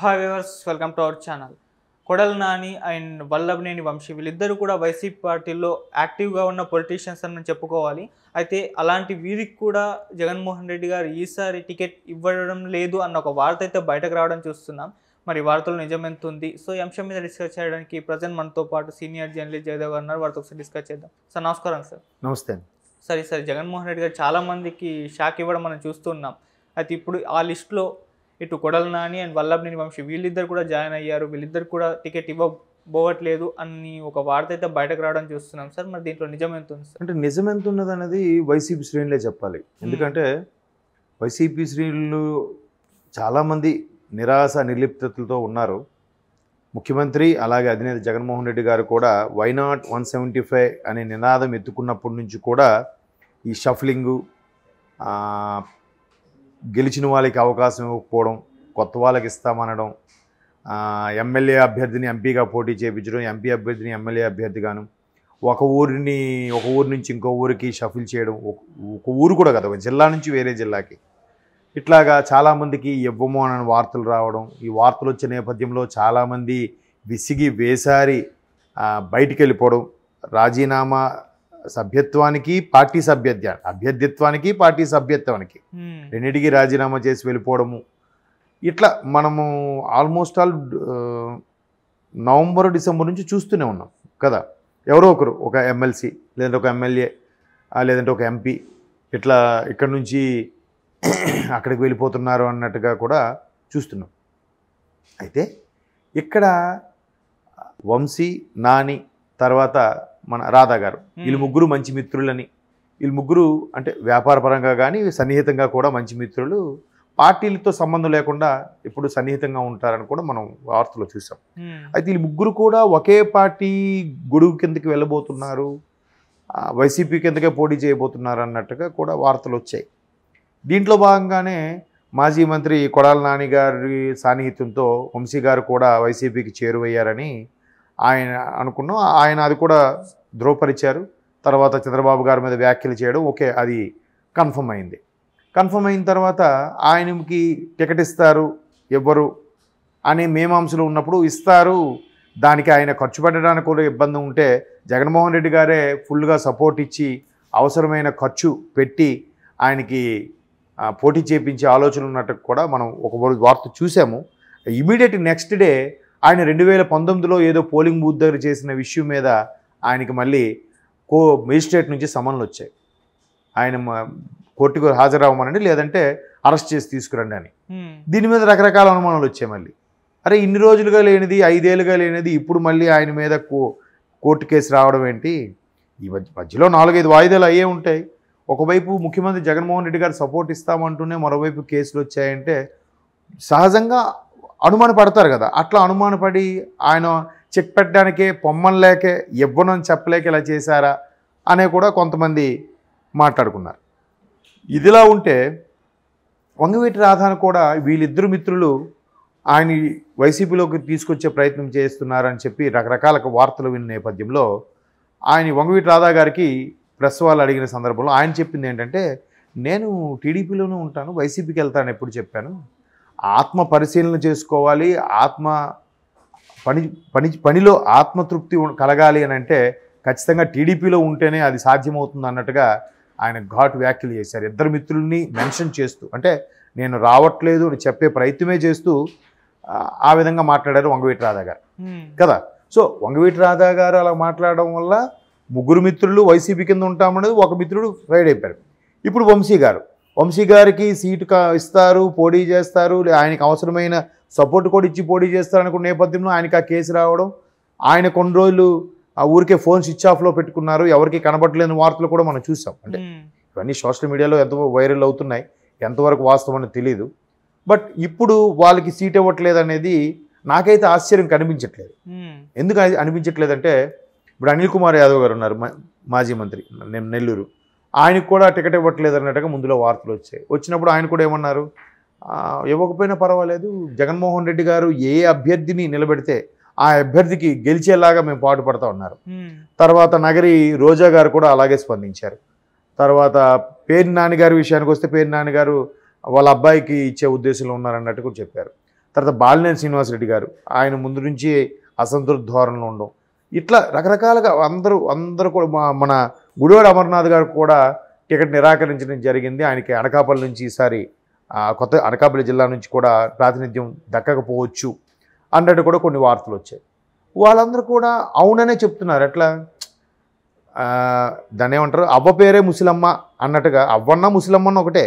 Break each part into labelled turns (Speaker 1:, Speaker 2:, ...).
Speaker 1: Hi viewers, welcome to our channel. Kodali Nani and Vallabhaneni Vamsi వీళ్ళిద్దరూ కూడా YCP పార్టీలో యాక్టివ్గా ఉన్న పొలిటీషియన్స్ అని చెప్పుకోవాలి. అయితే అలాంటి వీరికి కూడా జగన్మోహన్ రెడ్డి గారు ఈసారి టికెట్ ఇవ్వడం లేదు అన్న ఒక వార్త అయితే బయటకు రావడం చూస్తున్నాం. మరి వార్తలు నిజమెంత ఉంది? సో ఈ అంశం మీద డిస్కస్ చేయడానికి ప్రజెంట్ మనతో పాటు సీనియర్ జర్నలిస్ట్ జయదేవ్ గారు ఉన్నారు. వారితో ఒకసారి డిస్కస్ చేద్దాం. సార్ నమస్కారం. సార్
Speaker 2: నమస్తే.
Speaker 1: సరే జగన్మోహన్ రెడ్డి గారు చాలామందికి షాక్ ఇవ్వడం మనం చూస్తున్నాం. అయితే ఇప్పుడు ఆ లిస్టులో ఇటు కొడాలి నాని అండ్ వల్లభనేని వంశీ వీళ్ళిద్దరు కూడా జాయిన్ అయ్యారు. వీళ్ళిద్దరు కూడా టికెట్ ఇవ్వబోవట్లేదు అని ఒక వార్త అయితే బయటకు రావడం చూస్తున్నాం. సార్ మరి దీంట్లో నిజం ఎంత ఉంది సార్?
Speaker 2: అంటే నిజం ఎంత ఉన్నది అనేది వైసీపీ శ్రేణులే చెప్పాలి. ఎందుకంటే వైసీపీ శ్రేణులు చాలామంది నిరాశ నిర్లిప్తతలతో ఉన్నారు. ముఖ్యమంత్రి అలాగే అధినేత జగన్మోహన్ రెడ్డి గారు కూడా వై నాట్ 175 అనే నినాదం ఎత్తుకున్నప్పటి నుంచి కూడా ఈ షఫ్లింగు, గెలిచిన వాళ్ళకి అవకాశం ఇవ్వకపోవడం, కొత్త వాళ్ళకి ఇస్తామనడం, ఎమ్మెల్యే అభ్యర్థిని ఎంపీగా పోటీ చేయించడం, ఎంపీ అభ్యర్థిని ఎమ్మెల్యే అభ్యర్థిగాను, ఒక ఊరి నుంచి ఇంకో ఊరికి షఫిల్ చేయడం, ఒక ఊరు కూడా కదా, ఒక జిల్లా నుంచి వేరే జిల్లాకి, ఇట్లాగా చాలామందికి ఇవ్వము అనే వార్తలు రావడం. ఈ వార్తలు వచ్చే నేపథ్యంలో చాలామంది విసిగి వేసారి బయటికి వెళ్ళిపోవడం, రాజీనామా సభ్యత్వానికి పార్టీ అభ్యర్థిత్వానికి పార్టీ సభ్యత్వానికి రెండింటికి రాజీనామా చేసి వెళ్ళిపోవడము. ఇట్లా మనము ఆల్మోస్ట్ ఆల్ నవంబర్ డిసెంబర్ నుంచి చూస్తూనే ఉన్నాం కదా. ఎవరో ఒకరు, ఒక ఎమ్మెల్సీ లేదంటే ఒక ఎమ్మెల్యే లేదంటే ఒక ఎంపీ ఇట్లా ఇక్కడి నుంచి అక్కడికి వెళ్ళిపోతున్నారు అన్నట్టుగా కూడా చూస్తున్నాం. అయితే ఇక్కడ వంశీ, నాని, తర్వాత మన రాధా గారు, వీళ్ళు ముగ్గురు మంచి మిత్రులని, వీళ్ళు ముగ్గురు అంటే వ్యాపారపరంగా కానీ సన్నిహితంగా కూడా మంచి మిత్రులు, పార్టీలతో సంబంధం లేకుండా ఇప్పుడు సన్నిహితంగా ఉంటారని కూడా మనం వార్తలో చూసాం. అయితే వీళ్ళు ముగ్గురు కూడా ఒకే పార్టీ గొడుగు కిందకి వెళ్ళబోతున్నారు, వైసీపీ కిందకే పోటీ చేయబోతున్నారు అన్నట్టుగా కూడా వార్తలు వచ్చాయి. దీంట్లో భాగంగానే మాజీ మంత్రి కొడాలి నాని గారి సాన్నిహిత్యంతో వంశీ గారు కూడా వైసీపీకి చేరువయ్యారని ఆయన అనుకున్నాం. ఆయన అది కూడా ధృవపరిచారు. తర్వాత చంద్రబాబు గారి మీద వ్యాఖ్యలు చేయడం ఓకే, అది కన్ఫర్మ్ అయింది. కన్ఫర్మ్ అయిన తర్వాత ఆయనకి టికెట్ ఇస్తారు ఎవ్వరు అనే మీమాంసలు ఉన్నప్పుడు ఇస్తారు, దానికి ఆయన ఖర్చు పెట్టడానికి కూడా ఇబ్బంది ఉంటే జగన్మోహన్ రెడ్డి గారే ఫుల్గా సపోర్ట్ ఇచ్చి అవసరమైన ఖర్చు పెట్టి ఆయనకి పోటీ చేయించే ఆలోచన ఉన్నట్టు కూడా మనం ఒక వార్త చూసాము. ఇమీడియట్ నెక్స్ట్ డే ఆయన 2019లో ఏదో పోలింగ్ బూత్ దగ్గర చేసిన విషయం మీద ఆయనకి మళ్ళీ మేజిస్ట్రేట్ నుంచి సమన్లు వచ్చాయి. ఆయన కోర్టుకు హాజరవ్వమనండి లేదంటే అరెస్ట్ చేసి తీసుకురండి అని. దీని మీద రకరకాల అనుమానాలు వచ్చాయి. మళ్ళీ అరే ఇన్ని రోజులుగా లేనిది, 5 ఏళ్ళుగా లేనిది ఇప్పుడు మళ్ళీ ఆయన మీద కోర్టు కేసు రావడం ఏంటి? ఈ మధ్యలో 4-5 వాయిదాలు అయ్యే ఉంటాయి. ఒకవైపు ముఖ్యమంత్రి జగన్మోహన్ రెడ్డి గారు సపోర్ట్ ఇస్తామంటూనే మరోవైపు కేసులు వచ్చాయంటే సహజంగా అనుమాన పడతారు కదా. అట్లా అనుమానపడి ఆయన చెక్ పెట్టడానికే పొమ్మలేకే ఇవ్వను అని చెప్పలేక ఇలా చేశారా అనే కూడా కొంతమంది మాట్లాడుకున్నారు. ఇదిలా ఉంటే వంగవీటి రాధాను కూడా వీళ్ళిద్దరు మిత్రులు ఆయన వైసీపీలోకి తీసుకొచ్చే ప్రయత్నం చేస్తున్నారని చెప్పి రకరకాల వార్తలు విన్న నేపథ్యంలో ఆయన వంగవీటి రాధా గారికి ప్రెస్ వాళ్ళు అడిగిన సందర్భంలో ఆయన చెప్పింది ఏంటంటే, నేను టీడీపీలోనే ఉంటాను, వైసీపీకి వెళ్తాను ఎప్పుడు చెప్పాను, ఆత్మ పరిశీలన చేసుకోవాలి, పనిలో ఆత్మతృప్తి కలగాలి అని అంటే ఖచ్చితంగా టీడీపీలో ఉంటేనే అది సాధ్యమవుతుంది అన్నట్టుగా ఆయన ఘాటు వ్యాఖ్యలు చేశారు. ఇద్దరు మిత్రుల్ని మెన్షన్ చేస్తూ, అంటే నేను రావట్లేదు అని చెప్పే ప్రయత్నమే చేస్తూ ఆ విధంగా మాట్లాడారు వంగవీటి రాధా గారు కదా. సో వంగవీటి రాధా గారు అలా మాట్లాడడం వల్ల ముగ్గురు మిత్రులు వైసీపీ కింద ఉంటామనేది ఒక మిత్రుడు రైడ్ అయిపోయారు. ఇప్పుడు వంశీ గారికి సీటు ఇస్తారు, పోటీ చేస్తారు, ఆయనకు అవసరమైన సపోర్ట్ కూడా ఇచ్చి పోటీ చేస్తారు అనుకున్న నేపథ్యంలో ఆయనకి ఆ కేసు రావడం, ఆయన కొన్ని రోజులు ఆ ఊరికే ఫోన్ స్విచ్ ఆఫ్లో పెట్టుకున్నారు, ఎవరికి కనబడలేని వార్తలు కూడా మనం చూసాం. అంటే ఇవన్నీ సోషల్ మీడియాలో ఎంత వైరల్ అవుతున్నాయి, ఎంతవరకు వాస్తవం అనేది తెలియదు. బట్ ఇప్పుడు వాళ్ళకి సీట్ ఇవ్వట్లేదు అనేది నాకైతే ఆశ్చర్యం కనిపించట్లేదు. ఎందుకు అనిపించట్లేదంటే, ఇప్పుడు అనిల్ కుమార్ యాదవ్ గారు ఉన్నారు, మాజీ మంత్రి నెల్లూరు, ఆయనకు కూడా టికెట్ ఇవ్వట్లేదు అన్నట్టుగా ముందులో వార్తలు వచ్చినప్పుడు ఆయన కూడా ఏమన్నారు, ఇవ్వకపోయినా పర్వాలేదు, జగన్మోహన్ రెడ్డి గారు ఏ అభ్యర్థిని నిలబెడితే ఆ అభ్యర్థికి గెలిచేలాగా మేము పాటుపడతా ఉన్నారు. తర్వాత నగరి రోజా గారు కూడా అలాగే స్పందించారు. తర్వాత పేర్ని నాని గారి విషయానికి వస్తే పేర్ని నాని గారు వాళ్ళ అబ్బాయికి ఇచ్చే ఉద్దేశంలో ఉన్నారన్నట్టు కూడా చెప్పారు. తర్వాత బాలినేని శ్రీనివాసరెడ్డి గారు ఆయన ముందు నుంచి అసంతృప్త ధోరణిలో ఉండడం, ఇట్లా రకరకాలుగా అందరూ కూడా మన గుడివాడ అమర్నాథ్ గారు కూడా టికెట్ నిరాకరించడం జరిగింది. ఆయనకి అనకాపల్లి నుంచి ఈసారి కొత్త అనకాపల్లి జిల్లా నుంచి కూడా ప్రాతినిధ్యం దక్కకపోవచ్చు అన్నట్టు కూడా కొన్ని వార్తలు వచ్చాయి. వాళ్ళందరూ కూడా అవుననే చెప్తున్నారు. ఎట్లా దాన్ని ఏమంటారు, అవ్వ పేరే ముసలమ్మ అన్నట్టుగా, అవ్వన్న ముసలమ్మన్న ఒకటే,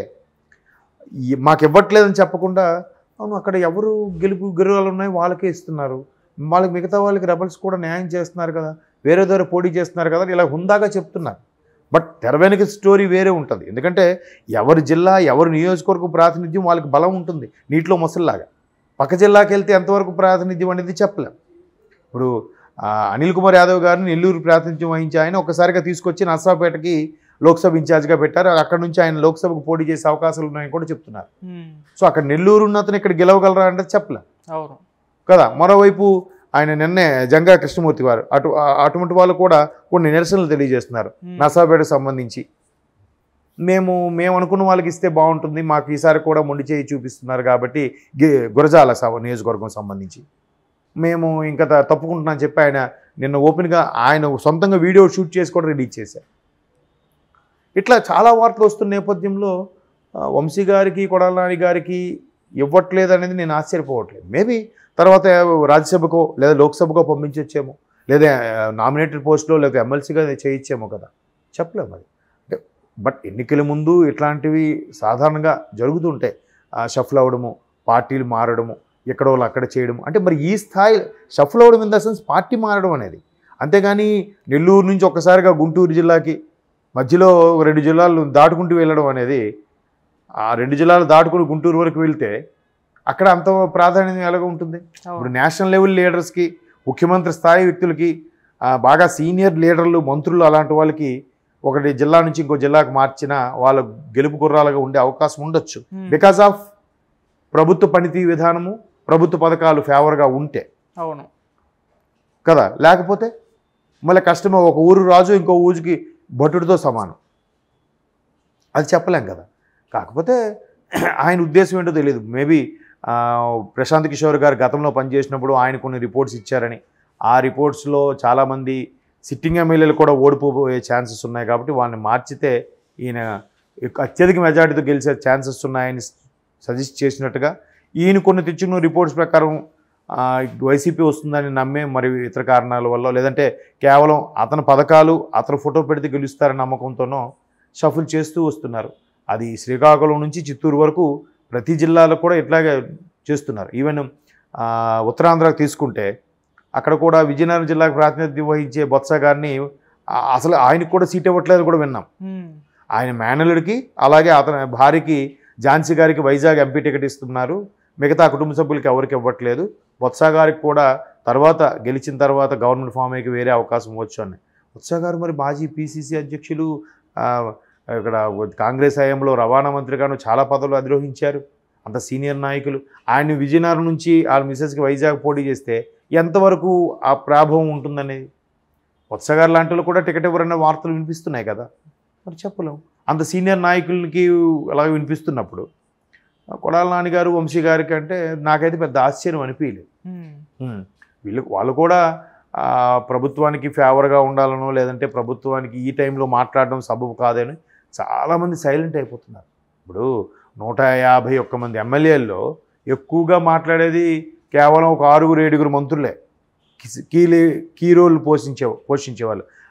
Speaker 2: మాకు ఇవ్వట్లేదని చెప్పకుండా అవును అక్కడ ఎవరు గెలుపులు ఉన్నాయి వాళ్ళకే ఇస్తున్నారు, వాళ్ళకి మిగతా వాళ్ళకి రెబల్స్ కూడా న్యాయం చేస్తున్నారు కదా, వేరే ద్వారా పోటీ చేస్తున్నారు కదా ఇలా హుందాగా చెప్తున్నారు. బట్ తెర వెనక స్టోరీ వేరే ఉంటుంది. ఎందుకంటే ఎవరి జిల్లా ఎవరి నియోజకవర్గం ప్రాతినిధ్యం వాళ్ళకి బలం ఉంటుంది. నీటిలో మొసల్లాగా పక్క జిల్లాకి వెళ్తే ఎంతవరకు ప్రాతినిధ్యం అనేది చెప్పలేం. ఇప్పుడు అనిల్ కుమార్ యాదవ్ గారిని నెల్లూరు ప్రాతినిధ్యం వహించి ఆయన ఒక్కసారిగా తీసుకొచ్చి నర్సాపేటకి లోక్సభ ఇన్ఛార్జ్గా పెట్టారు. అక్కడ నుంచి ఆయన లోక్సభకు పోటీ చేసే అవకాశాలు ఉన్నాయని కూడా చెప్తున్నారు. సో అక్కడ నెల్లూరు ఉన్న అతను ఇక్కడ గెలవగలరా అంటే చెప్పలేం కదా. మరోవైపు ఆయన నిన్నే జంగా కృష్ణమూర్తి గారు అటువంటి వాళ్ళు కూడా కొన్ని నిరసనలు తెలియజేస్తున్నారు నర్సాపేటకు సంబంధించి. మేము అనుకున్న వాళ్ళకి ఇస్తే బాగుంటుంది, మాకు ఈసారి కూడా మొండి చేయి చూపిస్తున్నారు కాబట్టి గురజాల నియోజకవర్గం సంబంధించి మేము ఇంకా తప్పుకుంటున్నామని చెప్పి ఆయన నిన్న ఓపెన్గా ఆయన సొంతంగా వీడియో షూట్ చేసి కూడా రిలీజ్ చేశారు. ఇట్లా చాలా వార్తలు వస్తున్న నేపథ్యంలో వంశీ గారికి కొడాలి నాని గారికి ఇవ్వట్లేదు అనేది నేను ఆశ్చర్యపోవట్లేదు. మేబీ తర్వాత రాజ్యసభకో లేదా లోక్సభకో పంపించొచ్చేమో, లేదా నామినేటెడ్ పోస్ట్లో లేదా ఎమ్మెల్సీగా చేయించేమో కదా, చెప్పలేము అది. అంటే బట్ ఎన్నికల ముందు ఇట్లాంటివి సాధారణంగా జరుగుతుంటాయి. షఫల్ అవ్వడము, పార్టీలు మారడము, ఎక్కడో అక్కడ చేయడం. అంటే మరి ఈ స్థాయి షఫల్ అవ్వడం ఇన్ ద సెన్స్ పార్టీ మారడం అనేది, అంతేగాని నెల్లూరు నుంచి ఒక్కసారిగా గుంటూరు జిల్లాకి మధ్యలో 2 జిల్లాలు దాటుకుంటూ వెళ్ళడం అనేది, ఆ 2 జిల్లాలు దాటుకుని గుంటూరు వరకు వెళ్తే అక్కడ అంత ప్రాధాన్యత ఎలాగ ఉంటుంది. ఇప్పుడు నేషనల్ లెవెల్ లీడర్స్కి, ముఖ్యమంత్రి స్థాయి వ్యక్తులకి, బాగా సీనియర్ లీడర్లు, మంత్రులు అలాంటి వాళ్ళకి ఒకటి జిల్లా నుంచి ఇంకో జిల్లాకు మార్చిన వాళ్ళ గెలుపు గుర్రాలుగా ఉండే అవకాశం ఉండొచ్చు. బికాస్ ఆఫ్ ప్రభుత్వ పనితీరు విధానము, ప్రభుత్వ పథకాలు ఫేవర్గా ఉంటే
Speaker 1: అవును
Speaker 2: కదా. లేకపోతే మళ్ళీ కష్టమే, ఒక ఊరు రాజు ఇంకో ఊరికి భటుడితో సమానం, అది చెప్పలేం కదా. కాకపోతే ఆయన ఉద్దేశం ఏంటో తెలియదు. మేబీ ప్రశాంత్ కిషోర్ గారు గతంలో పనిచేసినప్పుడు ఆయన కొన్ని రిపోర్ట్స్ ఇచ్చారని, ఆ రిపోర్ట్స్లో చాలామంది సిట్టింగ్ ఎమ్మెల్యేలు కూడా ఓడిపోయే ఛాన్సెస్ ఉన్నాయి కాబట్టి వాళ్ళని మార్చితే ఈయన అత్యధిక మెజార్టీతో గెలిచే ఛాన్సెస్ ఉన్నాయని సజెస్ట్ చేసినట్టుగా, ఈయన కొన్ని తెచ్చిన రిపోర్ట్స్ ప్రకారం వైసీపీ వస్తుందని నమ్మే మరి ఇతర కారణాల వల్ల, లేదంటే కేవలం అతని పథకాలు అతను ఫోటో పెడితే గెలుస్తారని నమ్మకంతోనో షఫుల్ చేస్తూ వస్తున్నారు. అది శ్రీకాకుళం నుంచి చిత్తూరు వరకు ప్రతి జిల్లాలో కూడా ఇట్లాగే చేస్తున్నారు. ఈవెన్ ఉత్తరాంధ్రకు తీసుకుంటే అక్కడ కూడా విజయనగరం జిల్లాకు ప్రాతినిధ్యం వహించే బొత్స గారిని అసలు ఆయనకు కూడా సీట్ ఇవ్వట్లేదు కూడా విన్నాం. ఆయన మేనలుడికి అలాగే అతని భార్యకి ఝాన్సీ గారికి వైజాగ్ ఎంపీ టికెట్ ఇస్తున్నారు, మిగతా కుటుంబ సభ్యులకి ఎవరికి ఇవ్వట్లేదు. బొత్స గారికి కూడా తర్వాత గెలిచిన తర్వాత గవర్నమెంట్ ఫామ్ అయ్యి వేరే అవకాశం ఇవ్వచ్చు అని. బొత్స గారు మరి మాజీ పిసిసి అధ్యక్షులు, ఇక్కడ కాంగ్రెస్ హయాంలో రవాణా మంత్రిగాను చాలా పదవులు అధిరోహించారు, అంత సీనియర్ నాయకులు. ఆయన విజయనగరం నుంచి వాళ్ళ మిసెస్కి వైజాగ్ పోటీ చేస్తే ఎంతవరకు ఆ ప్రాభవం ఉంటుందనేది, బొత్స గారు లాంటి వాళ్ళు కూడా టికెట్ ఇవ్వరన్న వార్తలు వినిపిస్తున్నాయి కదా. మరి చెప్పలేము, అంత సీనియర్ నాయకులకి అలాగే వినిపిస్తున్నప్పుడు కొడాలి నాని గారు వంశీ గారికి అంటే నాకైతే పెద్ద ఆశ్చర్యం అనిపించలేదు. వాళ్ళు కూడా ప్రభుత్వానికి ఫేవర్గా ఉండాలనో, లేదంటే ప్రభుత్వానికి ఈ టైంలో మాట్లాడడం సబబు కాదని చాలామంది సైలెంట్ అయిపోతున్నారు. ఇప్పుడు 151 మంది ఎమ్మెల్యేల్లో ఎక్కువగా మాట్లాడేది కేవలం ఒక 6-7 మంత్రులే, కీ రోల్ పోషించేవాళ్ళు.